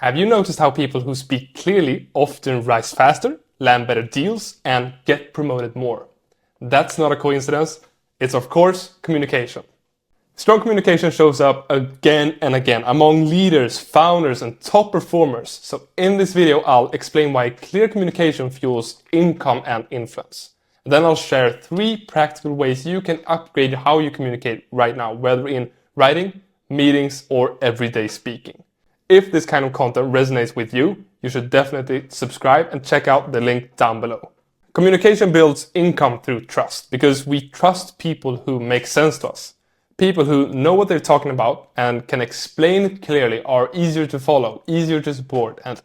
Have you noticed how people who speak clearly often rise faster, land better deals, and get promoted more? That's not a coincidence. It's of course communication. Strong communication shows up again and again among leaders, founders, and top performers. So in this video, I'll explain why clear communication fuels income and influence. And then I'll share 3 practical ways you can upgrade how you communicate right now, whether in writing, meetings, or everyday speaking. If this kind of content resonates with you, you should definitely subscribe and check out the link down below. Communication builds income through trust because we trust people who make sense to us. People who know what they're talking about and can explain it clearly are easier to follow, easier to support, and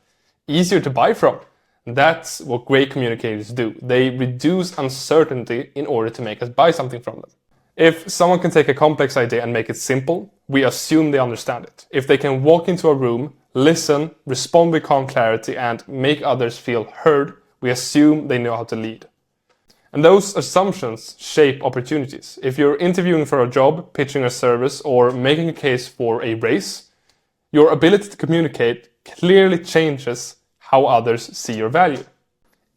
easier to buy from. That's what great communicators do. They reduce uncertainty in order to make us buy something from them. If someone can take a complex idea and make it simple, we assume they understand it. If they can walk into a room, listen, respond with calm clarity, and make others feel heard, we assume they know how to lead. And those assumptions shape opportunities. If you're interviewing for a job, pitching a service, or making a case for a race, your ability to communicate clearly changes how others see your value.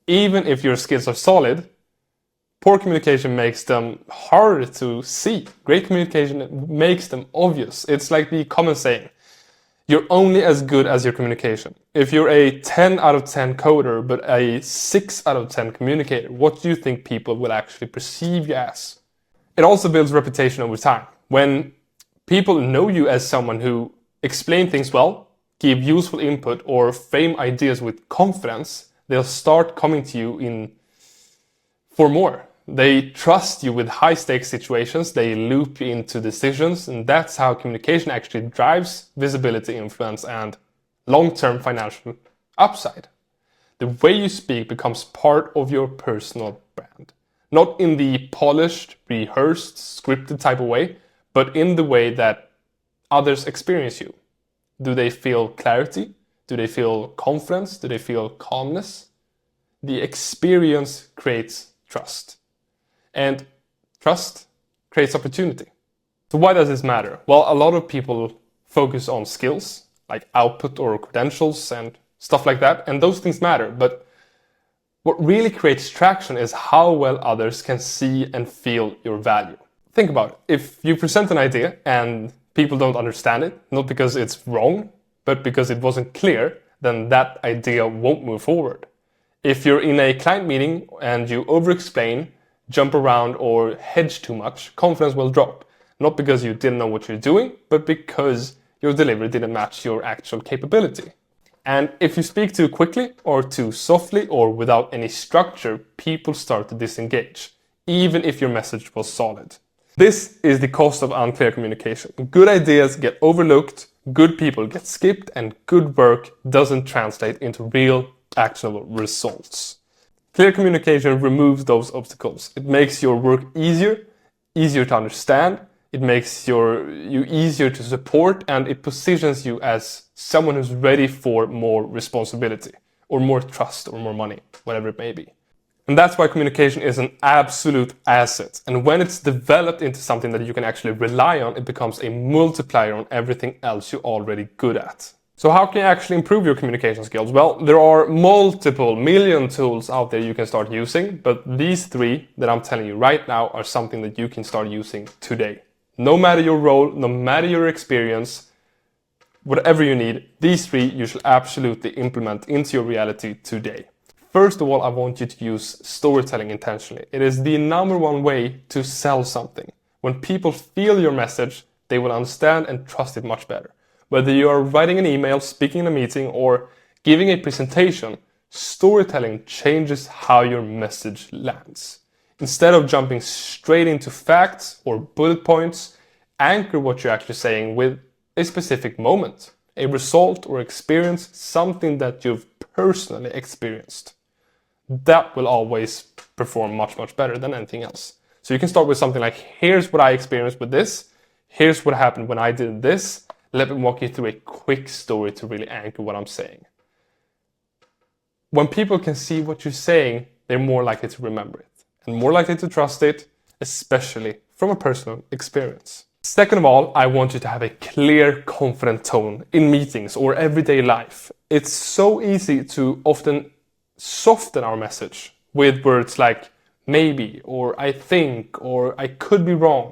Even if your skills are solid, poor communication makes them harder to see. Great communication makes them obvious. It's like the common saying, you're only as good as your communication. If you're a 10 out of 10 coder, but a 6 out of 10 communicator, what do you think people will actually perceive you as? It also builds reputation over time. When people know you as someone who explains things well, give useful input, or frame ideas with confidence, they'll start coming to you for more. They trust you with high-stakes situations, they loop you into decisions, and that's how communication actually drives visibility, influence, and long-term financial upside. The way you speak becomes part of your personal brand. Not in the polished, rehearsed, scripted type of way, but in the way that others experience you. Do they feel clarity? Do they feel confidence? Do they feel calmness? The experience creates trust. And trust creates opportunity. So why does this matter? Well, a lot of people focus on skills, like output or credentials and stuff like that, and those things matter. But what really creates traction is how well others can see and feel your value. Think about it. If you present an idea and people don't understand it, not because it's wrong, but because it wasn't clear, then that idea won't move forward. If you're in a client meeting and you over-explain, jump around, or hedge too much, confidence will drop. Not because you didn't know what you're doing, but because your delivery didn't match your actual capability. And if you speak too quickly, or too softly, or without any structure, people start to disengage, even if your message was solid. This is the cost of unclear communication. Good ideas get overlooked, good people get skipped, and good work doesn't translate into real, actionable results. Clear communication removes those obstacles. It makes your work easier to understand, it makes you easier to support, and it positions you as someone who's ready for more responsibility, or more trust, or more money, whatever it may be. And that's why communication is an absolute asset. And when it's developed into something that you can actually rely on, it becomes a multiplier on everything else you're already good at. So how can you actually improve your communication skills? Well, there are multiple million tools out there you can start using, but these 3 that I'm telling you right now are something that you can start using today. No matter your role, no matter your experience, whatever you need, these 3 you should absolutely implement into your reality today. First of all, I want you to use storytelling intentionally. It is the #1 way to sell something. When people feel your message, they will understand and trust it much better. Whether you are writing an email, speaking in a meeting, or giving a presentation, storytelling changes how your message lands. Instead of jumping straight into facts or bullet points, anchor what you're actually saying with a specific moment, a result or experience, something that you've personally experienced. That will always perform much, much better than anything else. So you can start with something like, here's what I experienced with this, here's what happened when I did this. Let me walk you through a quick story to really anchor what I'm saying. When people can see what you're saying, they're more likely to remember it and more likely to trust it, especially from a personal experience. Second of all, I want you to have a clear, confident tone in meetings or everyday life. It's so easy to often soften our message with words like maybe, or I think, or I could be wrong.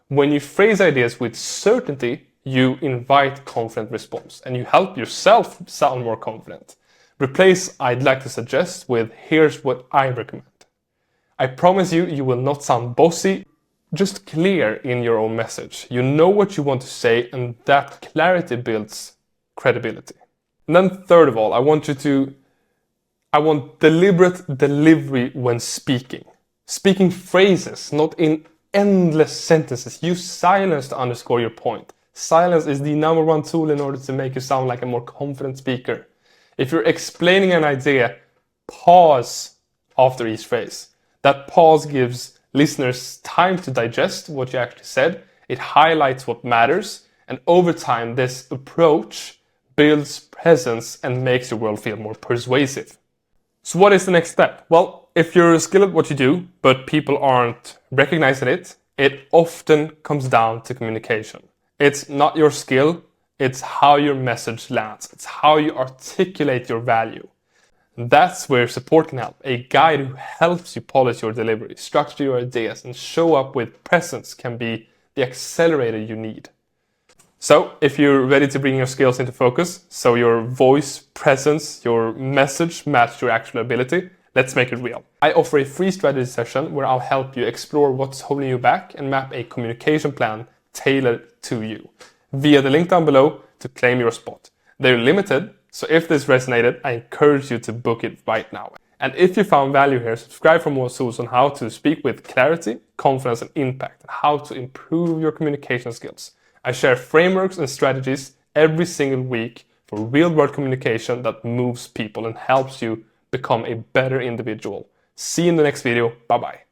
When you phrase ideas with certainty, you invite confident response and you help yourself sound more confident. Replace I'd like to suggest with here's what I recommend. I promise you, you will not sound bossy, just clear in your own message. You know what you want to say, and that clarity builds credibility. And then third of all, I want deliberate delivery when speaking. Speaking phrases, not in endless sentences. Use silence to underscore your point. Silence is the number one tool in order to make you sound like a more confident speaker. If you're explaining an idea, pause after each phrase. That pause gives listeners time to digest what you actually said. It highlights what matters. And over time, this approach builds presence and makes your world feel more persuasive. So what is the next step? Well, if you're skilled at what you do, but people aren't recognizing it, it often comes down to communication. It's not your skill, it's how your message lands. It's how you articulate your value. That's where support can help. A guide who helps you polish your delivery, structure your ideas, and show up with presence can be the accelerator you need. So, if you're ready to bring your skills into focus, so your voice, presence, your message match your actual ability, let's make it real. I offer a free strategy session where I'll help you explore what's holding you back and map a communication plan tailored to you. Via the link down below to claim your spot. They're limited, so if this resonated, I encourage you to book it right now. And if you found value here, subscribe for more tools on how to speak with clarity, confidence, and impact, and how to improve your communication skills. I share frameworks and strategies every single week for real-world communication that moves people and helps you become a better individual. See you in the next video. Bye-bye.